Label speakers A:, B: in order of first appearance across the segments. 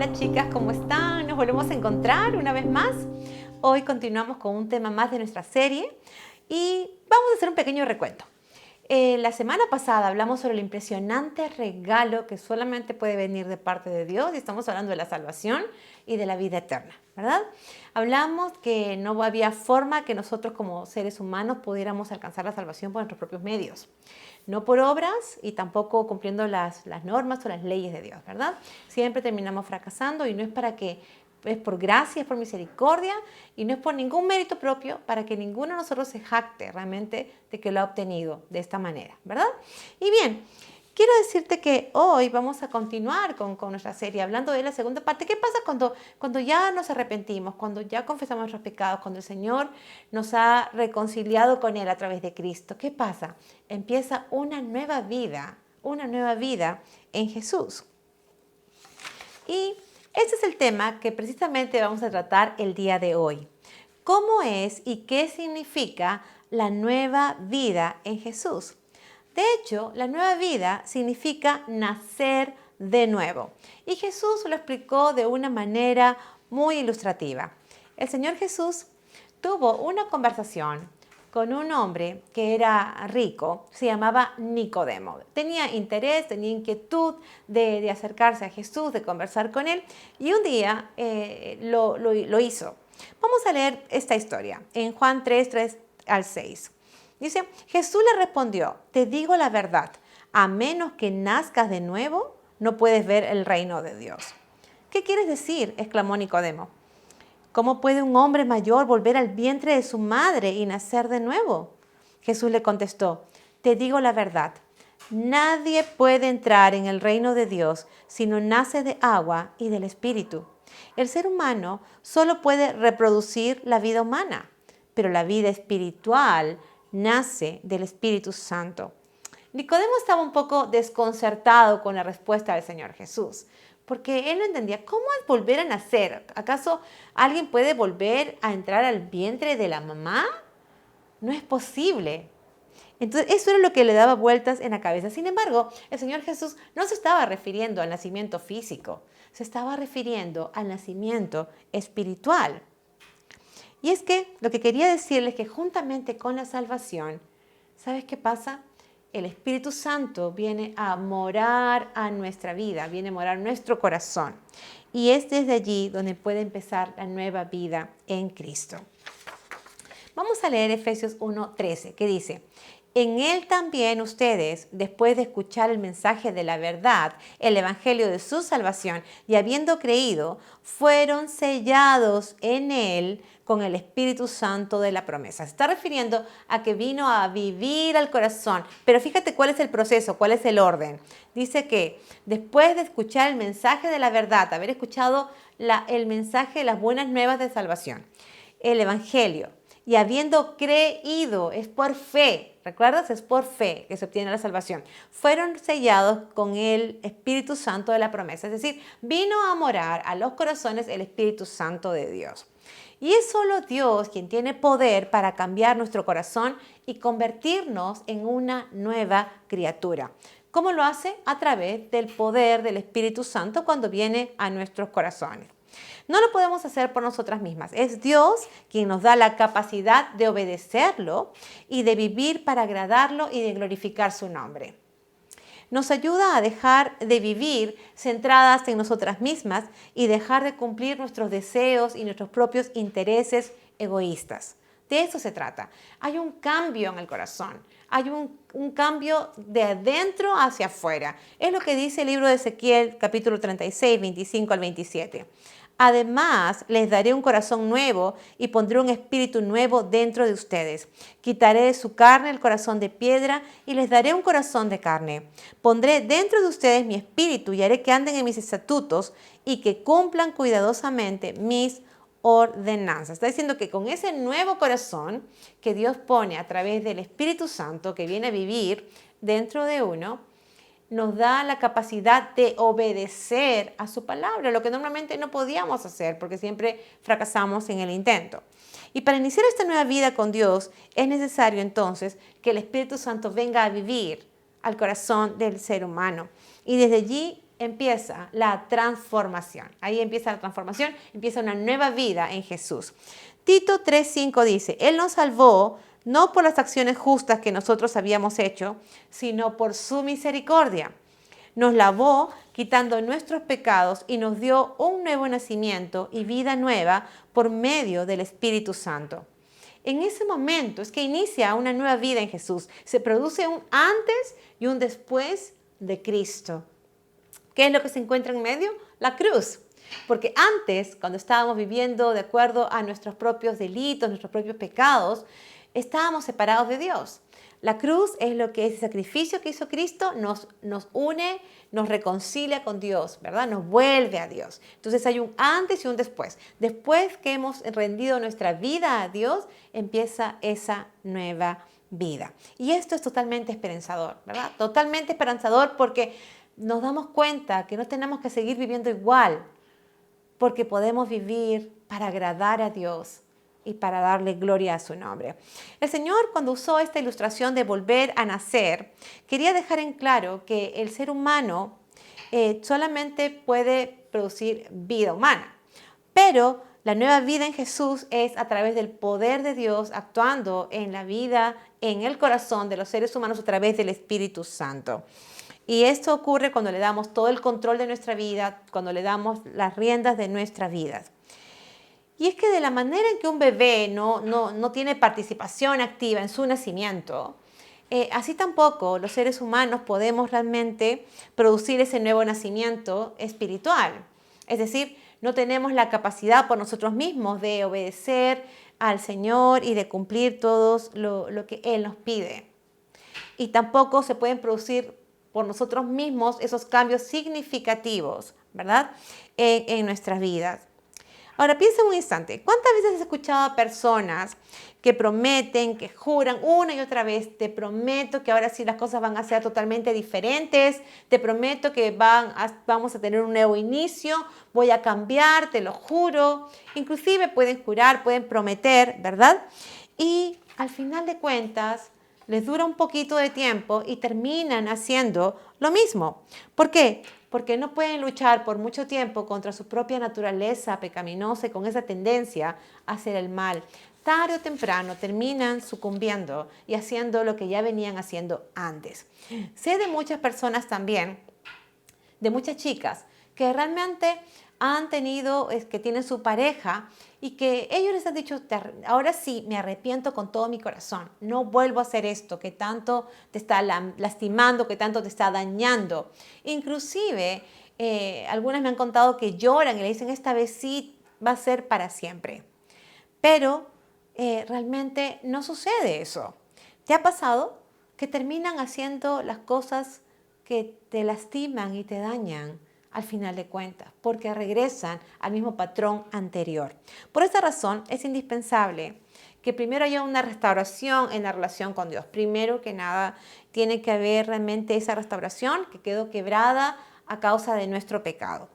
A: Hola chicas, ¿cómo están? Nos volvemos a encontrar una vez más. Hoy continuamos con un tema más de nuestra serie y vamos a hacer un pequeño recuento. La semana pasada hablamos sobre el impresionante regalo que solamente puede venir de parte de Dios y estamos hablando de la salvación y de la vida eterna, ¿verdad? Hablamos que no había forma que nosotros como seres humanos pudiéramos alcanzar la salvación por nuestros propios medios. No por obras y tampoco cumpliendo las normas o las leyes de Dios, ¿verdad? Siempre terminamos fracasando y no es para que, es por gracia, es por misericordia y no es por ningún mérito propio para que ninguno de nosotros se jacte realmente de que lo ha obtenido de esta manera, ¿verdad? Y bien, quiero decirte que hoy vamos a continuar con nuestra serie hablando de la segunda parte. ¿Qué pasa cuando ya nos arrepentimos, cuando ya confesamos nuestros pecados, cuando el Señor nos ha reconciliado con Él a través de Cristo? ¿Qué pasa? Empieza una nueva vida en Jesús. Y este es el tema que precisamente vamos a tratar el día de hoy. ¿Cómo es y qué significa la nueva vida en Jesús? De hecho, la nueva vida significa nacer de nuevo. Y Jesús lo explicó de una manera muy ilustrativa. El Señor Jesús tuvo una conversación con un hombre que era rico, se llamaba Nicodemo. Tenía interés, tenía inquietud de acercarse a Jesús, de conversar con él, y un día lo hizo. Vamos a leer esta historia en Juan 3 al 6. Dice, Jesús le respondió, te digo la verdad, a menos que nazcas de nuevo, no puedes ver el reino de Dios. ¿Qué quieres decir?, exclamó Nicodemo. ¿Cómo puede un hombre mayor volver al vientre de su madre y nacer de nuevo? Jesús le contestó, te digo la verdad, nadie puede entrar en el reino de Dios si no nace de agua y del Espíritu. El ser humano solo puede reproducir la vida humana, pero la vida espiritual nace del Espíritu Santo. Nicodemo estaba un poco desconcertado con la respuesta del Señor Jesús, porque él no entendía, ¿cómo es volver a nacer? ¿Acaso alguien puede volver a entrar al vientre de la mamá? No es posible. Entonces, eso era lo que le daba vueltas en la cabeza. Sin embargo, el Señor Jesús no se estaba refiriendo al nacimiento físico, se estaba refiriendo al nacimiento espiritual. Y es que lo que quería decirles es que juntamente con la salvación, ¿sabes qué pasa? El Espíritu Santo viene a morar a nuestra vida, viene a morar en nuestro corazón. Y es desde allí donde puede empezar la nueva vida en Cristo. Vamos a leer Efesios 1:13, que dice, en Él también ustedes, después de escuchar el mensaje de la verdad, el evangelio de su salvación, y habiendo creído, fueron sellados en Él con el Espíritu Santo de la promesa. Se está refiriendo a que vino a vivir al corazón. Pero fíjate cuál es el proceso, cuál es el orden. Dice que después de escuchar el mensaje de la verdad, haber escuchado el mensaje de las buenas nuevas de salvación, el evangelio, y habiendo creído, es por fe, ¿recuerdas? Es por fe que se obtiene la salvación. Fueron sellados con el Espíritu Santo de la promesa. Es decir, vino a morar a los corazones el Espíritu Santo de Dios. Y es solo Dios quien tiene poder para cambiar nuestro corazón y convertirnos en una nueva criatura. ¿Cómo lo hace? A través del poder del Espíritu Santo cuando viene a nuestros corazones. No lo podemos hacer por nosotras mismas. Es Dios quien nos da la capacidad de obedecerlo y de vivir para agradarlo y de glorificar su nombre. Nos ayuda a dejar de vivir centradas en nosotras mismas y dejar de cumplir nuestros deseos y nuestros propios intereses egoístas. De eso se trata. Hay un cambio en el corazón. Hay un cambio de adentro hacia afuera. Es lo que dice el libro de Ezequiel, capítulo 36, 25 al 27. Además, les daré un corazón nuevo y pondré un espíritu nuevo dentro de ustedes. Quitaré de su carne el corazón de piedra y les daré un corazón de carne. Pondré dentro de ustedes mi espíritu y haré que anden en mis estatutos y que cumplan cuidadosamente mis ordenanzas. Está diciendo que con ese nuevo corazón que Dios pone a través del Espíritu Santo que viene a vivir dentro de uno, nos da la capacidad de obedecer a su palabra, lo que normalmente no podíamos hacer porque siempre fracasamos en el intento. Y para iniciar esta nueva vida con Dios es necesario entonces que el Espíritu Santo venga a vivir al corazón del ser humano. Y desde allí empieza la transformación. Ahí empieza la transformación, empieza una nueva vida en Jesús. Tito 3:5 dice, Él nos salvó no por las acciones justas que nosotros habíamos hecho, sino por su misericordia. Nos lavó quitando nuestros pecados y nos dio un nuevo nacimiento y vida nueva por medio del Espíritu Santo. En ese momento es que inicia una nueva vida en Jesús. Se produce un antes y un después de Cristo. ¿Qué es lo que se encuentra en medio? La cruz. Porque antes, cuando estábamos viviendo de acuerdo a nuestros propios delitos, nuestros propios pecados, estábamos separados de Dios. La cruz es lo que ese sacrificio que hizo Cristo nos une, nos reconcilia con Dios, ¿verdad? Nos vuelve a Dios. Entonces hay un antes y un después. Después que hemos rendido nuestra vida a Dios, empieza esa nueva vida. Y esto es totalmente esperanzador, ¿verdad? Totalmente esperanzador porque nos damos cuenta que no tenemos que seguir viviendo igual, porque podemos vivir para agradar a Dios y para darle gloria a su nombre. El Señor, cuando usó esta ilustración de volver a nacer, quería dejar en claro que el ser humano solamente puede producir vida humana, pero la nueva vida en Jesús es a través del poder de Dios actuando en la vida, en el corazón de los seres humanos a través del Espíritu Santo. Y esto ocurre cuando le damos todo el control de nuestra vida, cuando le damos las riendas de nuestras vidas. Y es que de la manera en que un bebé no tiene participación activa en su nacimiento, así tampoco los seres humanos podemos realmente producir ese nuevo nacimiento espiritual. Es decir, no tenemos la capacidad por nosotros mismos de obedecer al Señor y de cumplir todo lo que Él nos pide. Y tampoco se pueden producir por nosotros mismos esos cambios significativos, ¿verdad? En nuestras vidas. Ahora piensa un instante, ¿cuántas veces has escuchado a personas que prometen, que juran una y otra vez, te prometo que ahora sí las cosas van a ser totalmente diferentes, te prometo que vamos a tener un nuevo inicio, voy a cambiar, te lo juro? Inclusive pueden jurar, pueden prometer, ¿verdad? Y al final de cuentas les dura un poquito de tiempo y terminan haciendo lo mismo. ¿Por qué? Porque no pueden luchar por mucho tiempo contra su propia naturaleza pecaminosa y con esa tendencia a hacer el mal. Tarde o temprano terminan sucumbiendo y haciendo lo que ya venían haciendo antes. Sé de muchas personas también, de muchas chicas, que realmente han tenido, que tienen su pareja y que ellos les han dicho, ahora sí me arrepiento con todo mi corazón, no vuelvo a hacer esto que tanto te está lastimando, que tanto te está dañando. Inclusive, algunas me han contado que lloran y le dicen, esta vez sí va a ser para siempre. Pero realmente no sucede eso. ¿Te ha pasado que terminan haciendo las cosas que te lastiman y te dañan al final de cuentas, porque regresan al mismo patrón anterior? Por esta razón es indispensable que primero haya una restauración en la relación con Dios. Primero que nada, tiene que haber realmente esa restauración que quedó quebrada a causa de nuestro pecado.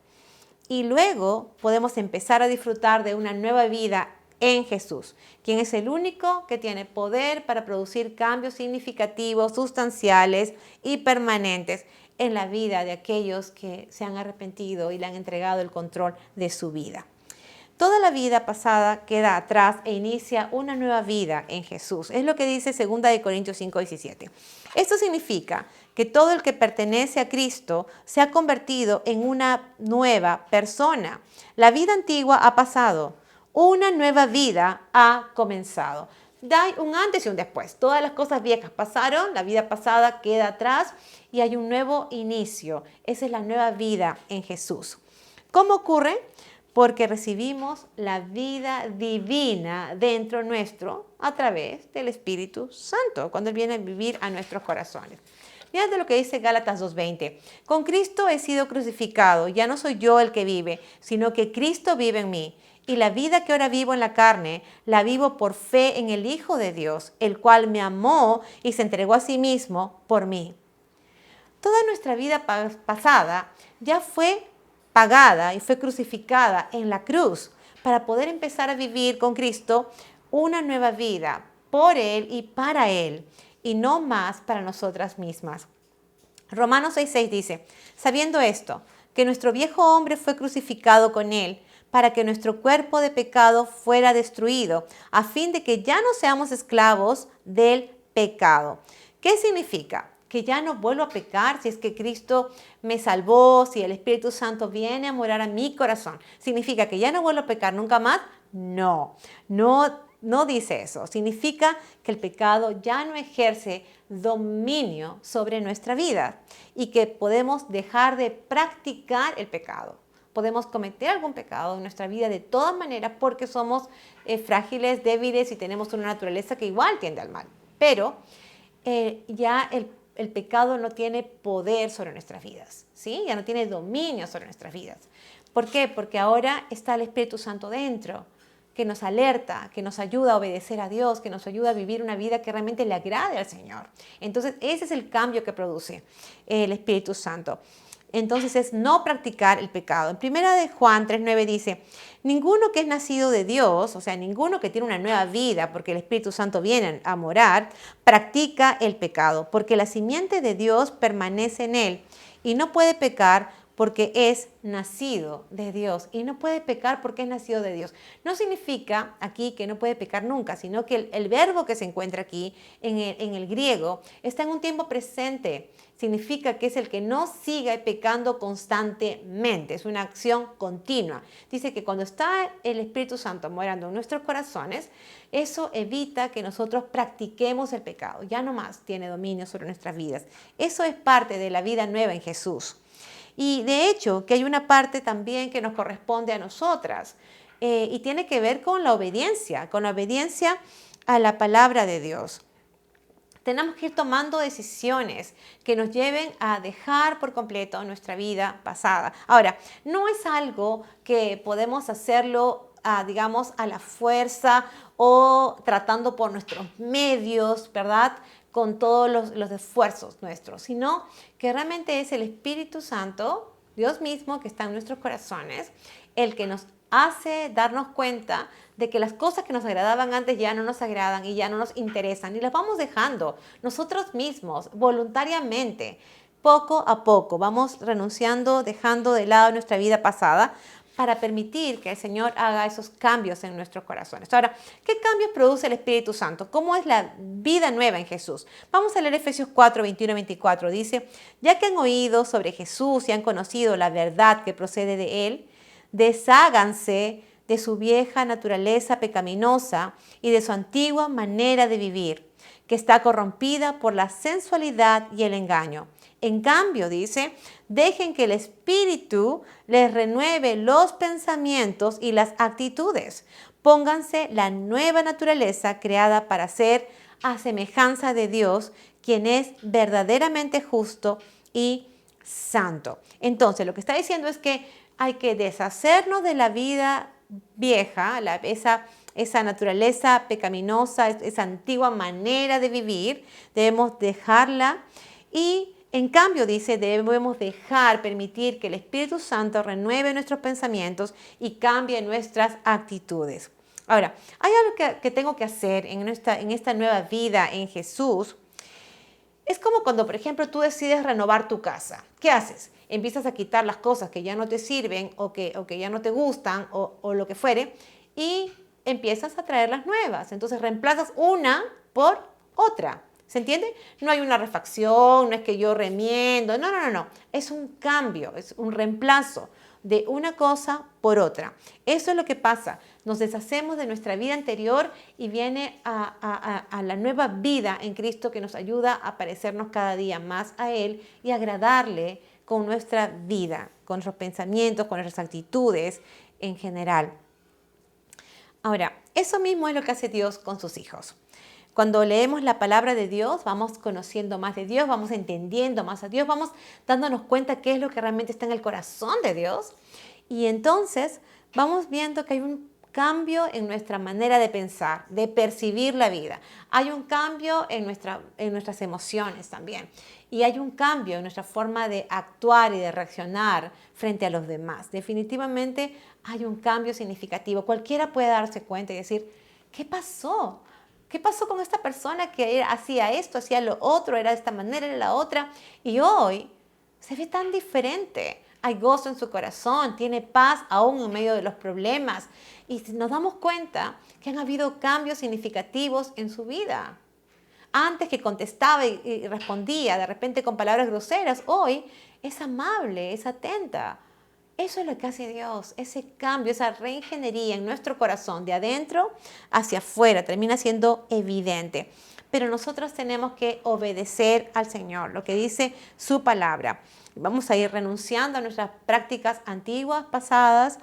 A: Y luego podemos empezar a disfrutar de una nueva vida en Jesús, quien es el único que tiene poder para producir cambios significativos, sustanciales y permanentes en la vida de aquellos que se han arrepentido y le han entregado el control de su vida. Toda la vida pasada queda atrás e inicia una nueva vida en Jesús. Es lo que dice 2 Corintios 5:17. Esto significa que todo el que pertenece a Cristo se ha convertido en una nueva persona. La vida antigua ha pasado, una nueva vida ha comenzado. Hay un antes y un después. Todas las cosas viejas pasaron, la vida pasada queda atrás y hay un nuevo inicio. Esa es la nueva vida en Jesús. ¿Cómo ocurre? Porque recibimos la vida divina dentro nuestro a través del Espíritu Santo, cuando Él viene a vivir a nuestros corazones. Fíjate lo que dice Gálatas 2:20. Con Cristo he sido crucificado, ya no soy yo el que vive, sino que Cristo vive en mí. Y la vida que ahora vivo en la carne, la vivo por fe en el Hijo de Dios, el cual me amó y se entregó a sí mismo por mí. Toda nuestra vida pasada ya fue pagada y fue crucificada en la cruz para poder empezar a vivir con Cristo una nueva vida por Él y para Él, y no más para nosotras mismas. Romanos 6:6 dice, sabiendo esto, que nuestro viejo hombre fue crucificado con él, para que nuestro cuerpo de pecado fuera destruido, a fin de que ya no seamos esclavos del pecado. ¿Qué significa? Que ya no vuelvo a pecar si es que Cristo me salvó, si el Espíritu Santo viene a morar a mi corazón. ¿Significa que ya no vuelvo a pecar nunca más? No, no dice eso. Significa que el pecado ya no ejerce dominio sobre nuestra vida y que podemos dejar de practicar el pecado. Podemos cometer algún pecado en nuestra vida de todas maneras porque somos frágiles, débiles y tenemos una naturaleza que igual tiende al mal. Pero ya el pecado no tiene poder sobre nuestras vidas, ¿sí? Ya no tiene dominio sobre nuestras vidas. ¿Por qué? Porque ahora está el Espíritu Santo dentro, que nos alerta, que nos ayuda a obedecer a Dios, que nos ayuda a vivir una vida que realmente le agrade al Señor. Entonces, ese es el cambio que produce el Espíritu Santo. Entonces es no practicar el pecado. En primera de Juan 3:9 dice, ninguno que es nacido de Dios, o sea, ninguno que tiene una nueva vida, porque el Espíritu Santo viene a morar, practica el pecado, porque la simiente de Dios permanece en él y no puede pecar porque es nacido de Dios. Y no puede pecar porque es nacido de Dios. No significa aquí que no puede pecar nunca, sino que el verbo que se encuentra aquí en el griego está en un tiempo presente. Significa que es el que no siga pecando constantemente. Es una acción continua. Dice que cuando está el Espíritu Santo morando en nuestros corazones, eso evita que nosotros practiquemos el pecado. Ya no más tiene dominio sobre nuestras vidas. Eso es parte de la vida nueva en Jesús. Y de hecho, que hay una parte también que nos corresponde a nosotras y tiene que ver con la obediencia a la palabra de Dios. Tenemos que ir tomando decisiones que nos lleven a dejar por completo nuestra vida pasada. Ahora, no es algo que podemos hacerlo, digamos, a la fuerza o tratando por nuestros medios, ¿verdad?, con todos los esfuerzos nuestros, sino que realmente es el Espíritu Santo, Dios mismo que está en nuestros corazones, el que nos hace darnos cuenta de que las cosas que nos agradaban antes ya no nos agradan y ya no nos interesan y las vamos dejando nosotros mismos voluntariamente. Poco a poco vamos renunciando, dejando de lado nuestra vida pasada para permitir que el Señor haga esos cambios en nuestros corazones. Ahora, ¿qué cambios produce el Espíritu Santo? ¿Cómo es la vida nueva en Jesús? Vamos a leer Efesios 4, 21 y 24. Dice, ya que han oído sobre Jesús y han conocido la verdad que procede de Él, desháganse de su vieja naturaleza pecaminosa y de su antigua manera de vivir, que está corrompida por la sensualidad y el engaño. En cambio, dice, dejen que el Espíritu les renueve los pensamientos y las actitudes. Pónganse la nueva naturaleza creada para ser a semejanza de Dios, quien es verdaderamente justo y santo. Entonces, lo que está diciendo es que hay que deshacernos de la vida vieja, esa naturaleza pecaminosa, esa antigua manera de vivir. Debemos dejarla y en cambio, dice, debemos permitir que el Espíritu Santo renueve nuestros pensamientos y cambie nuestras actitudes. Ahora, hay algo que tengo que hacer en esta nueva vida en Jesús. Es como cuando, por ejemplo, tú decides renovar tu casa. ¿Qué haces? Empiezas a quitar las cosas que ya no te sirven o que ya no te gustan o lo que fuere y empiezas a traer las nuevas. Entonces reemplazas una por otra. ¿Se entiende? No hay una refacción, no es que yo remiendo, no. Es un cambio, es un reemplazo de una cosa por otra. Eso es lo que pasa. Nos deshacemos de nuestra vida anterior y viene a la nueva vida en Cristo que nos ayuda a parecernos cada día más a Él y agradarle con nuestra vida, con nuestros pensamientos, con nuestras actitudes en general. Ahora, eso mismo es lo que hace Dios con sus hijos. Cuando leemos la palabra de Dios, vamos conociendo más de Dios, vamos entendiendo más a Dios, vamos dándonos cuenta qué es lo que realmente está en el corazón de Dios. Y entonces vamos viendo que hay un cambio en nuestra manera de pensar, de percibir la vida. Hay un cambio en nuestras emociones también. Y hay un cambio en nuestra forma de actuar y de reaccionar frente a los demás. Definitivamente hay un cambio significativo. Cualquiera puede darse cuenta y decir, ¿qué pasó? ¿Qué pasó con esta persona que hacía esto, hacía lo otro, era de esta manera, era la otra? Y hoy se ve tan diferente. hay gozo en su corazón, tiene paz aún en medio de los problemas. Y nos damos cuenta que han habido cambios significativos en su vida. Antes que contestaba y respondía de repente con palabras groseras, hoy es amable, es atenta. Eso es lo que hace Dios, ese cambio, esa reingeniería en nuestro corazón, de adentro hacia afuera, termina siendo evidente. Pero nosotros tenemos que obedecer al Señor, lo que dice su palabra. Vamos a ir renunciando a nuestras prácticas antiguas, pasadas.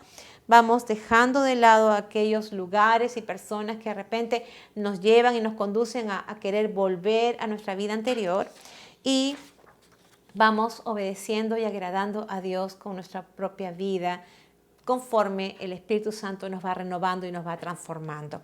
A: Vamos dejando de lado aquellos lugares y personas que de repente nos llevan y nos conducen a querer volver a nuestra vida anterior. Y vamos obedeciendo y agradando a Dios con nuestra propia vida, conforme el Espíritu Santo nos va renovando y nos va transformando.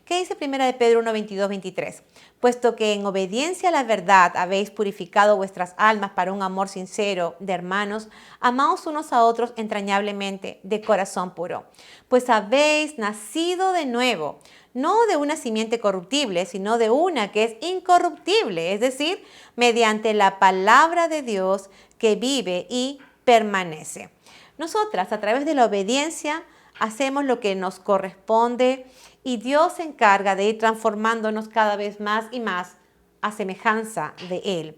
A: ¿Qué dice 1 de Pedro 1, 22, 23? Puesto que en obediencia a la verdad habéis purificado vuestras almas para un amor sincero de hermanos, amaos unos a otros entrañablemente de corazón puro. Pues habéis nacido de nuevo, no de una simiente corruptible, sino de una que es incorruptible, es decir, mediante la palabra de Dios que vive y permanece. Nosotras, a través de la obediencia, hacemos lo que nos corresponde y Dios se encarga de ir transformándonos cada vez más y más a semejanza de Él.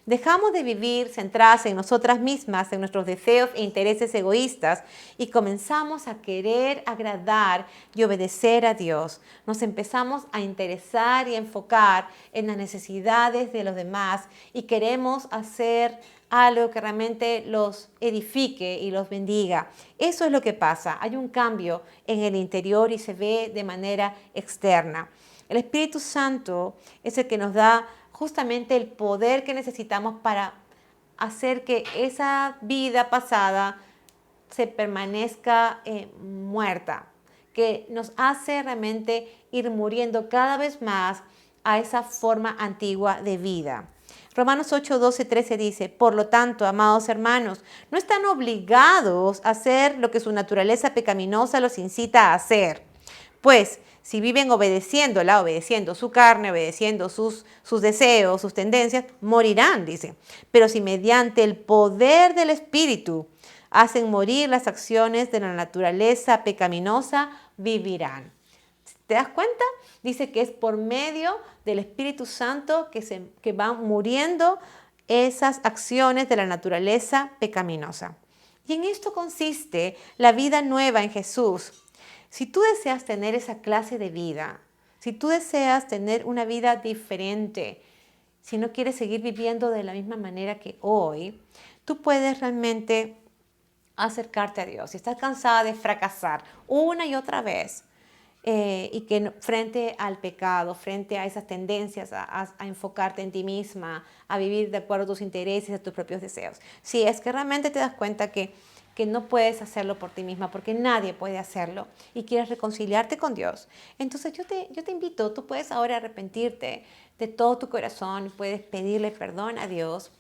A: Dejamos de vivir centradas en nosotras mismas, en nuestros deseos e intereses egoístas y comenzamos a querer agradar y obedecer a Dios. Nos empezamos a interesar y a enfocar en las necesidades de los demás y queremos hacer algo que realmente los edifique y los bendiga. Eso es lo que pasa. Hay un cambio en el interior y se ve de manera externa. El Espíritu Santo es el que nos da justamente el poder que necesitamos para hacer que esa vida pasada se permanezca muerta, que nos hace realmente ir muriendo cada vez más a esa forma antigua de vida. Romanos 8, 12, 13 dice, por lo tanto, amados hermanos, no están obligados a hacer lo que su naturaleza pecaminosa los incita a hacer. Pues, si viven obedeciendo su carne, obedeciendo sus deseos, sus tendencias, morirán, dice. Pero si mediante el poder del Espíritu hacen morir las acciones de la naturaleza pecaminosa, vivirán. ¿Te das cuenta? Dice que es por medio del Espíritu Santo que van muriendo esas acciones de la naturaleza pecaminosa. Y en esto consiste la vida nueva en Jesús. Si tú deseas tener esa clase de vida, si tú deseas tener una vida diferente, si no quieres seguir viviendo de la misma manera que hoy, tú puedes realmente acercarte a Dios. Si estás cansada de fracasar una y otra vez, y que frente al pecado, frente a esas tendencias a enfocarte en ti misma, a vivir de acuerdo a tus intereses, a tus propios deseos. Si es que realmente te das cuenta que no puedes hacerlo por ti misma, porque nadie puede hacerlo, y quieres reconciliarte con Dios, entonces yo te invito, tú puedes ahora arrepentirte de todo tu corazón, puedes pedirle perdón a Dios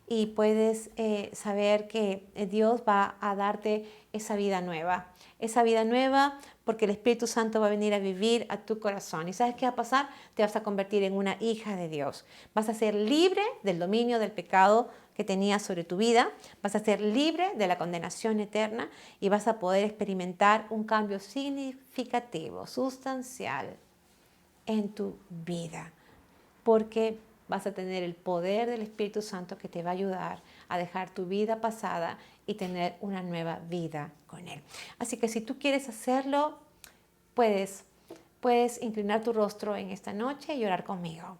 A: y puedes saber que Dios va a darte esa vida nueva porque el Espíritu Santo va a venir a vivir a tu corazón. ¿Y sabes qué va a pasar? Te vas a convertir en una hija de Dios. Vas a ser libre del dominio del pecado que tenías sobre tu vida. Vas a ser libre de la condenación eterna y vas a poder experimentar un cambio significativo, sustancial en tu vida. Porque vas a tener el poder del Espíritu Santo que te va a ayudar a dejar tu vida pasada y tener una nueva vida con Él. Así que si tú quieres hacerlo, puedes inclinar tu rostro en esta noche y orar conmigo.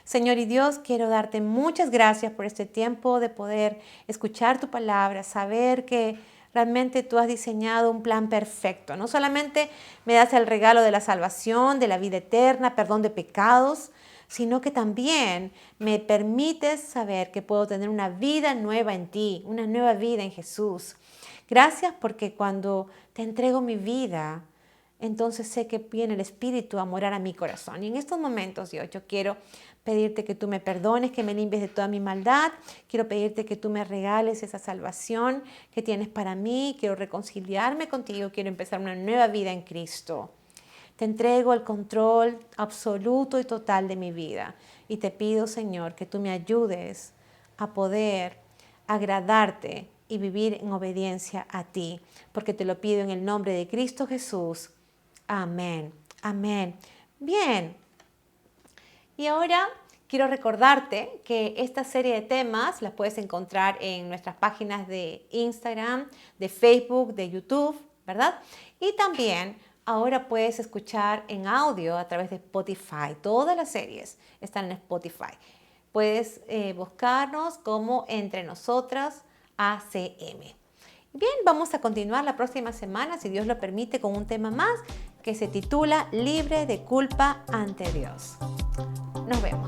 A: Señor y Dios, quiero darte muchas gracias por este tiempo de poder escuchar tu palabra, saber que realmente tú has diseñado un plan perfecto. No solamente me das el regalo de la salvación, de la vida eterna, perdón de pecados, sino que también me permites saber que puedo tener una vida nueva en ti, una nueva vida en Jesús. Gracias porque cuando te entrego mi vida, entonces sé que viene el Espíritu a morar a mi corazón. Y en estos momentos, Dios, yo quiero pedirte que tú me perdones, que me limpies de toda mi maldad. Quiero pedirte que tú me regales esa salvación que tienes para mí. Quiero reconciliarme contigo, quiero empezar una nueva vida en Cristo. Te entrego el control absoluto y total de mi vida. Y te pido, Señor, que tú me ayudes a poder agradarte y vivir en obediencia a ti, porque te lo pido en el nombre de Cristo Jesús. Amén. Amén. Bien. Y ahora quiero recordarte que esta serie de temas las puedes encontrar en nuestras páginas de Instagram, de Facebook, de YouTube, ¿verdad? Y también ahora puedes escuchar en audio a través de Spotify. Todas las series están en Spotify. Puedes buscarnos como Entre Nosotras ACM. Bien, vamos a continuar la próxima semana, si Dios lo permite, con un tema más que se titula Libre de culpa ante Dios. Nos vemos.